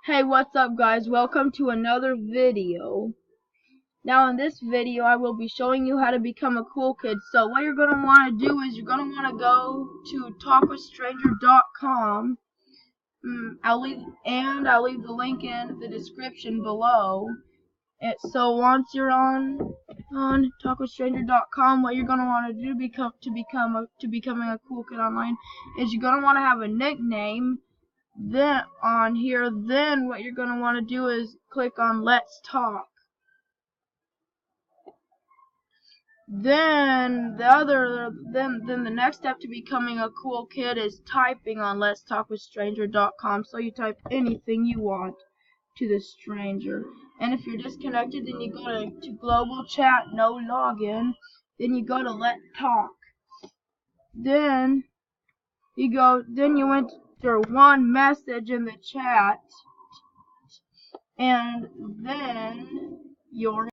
Hey, what's up guys? Welcome to another video. Now in this video I will be showing you how to become a cool kid. So what you're going to want to do is you're going to want to go to talkwithstranger.com. I'll leave the link in the description below. So once you're on talkwithstranger.com, what you're going to want to do becoming a cool kid online is you're going to want to have a nickname. Then on here, then what you're going to want to do is click on Let's Talk. Then the next step to becoming a cool kid is typing on letstalkwithstranger.com. So you type anything you want to the stranger. And if you're disconnected, then you go to global chat, no login. Then you go to Let's Talk. Then you enter one message in the chat, and then your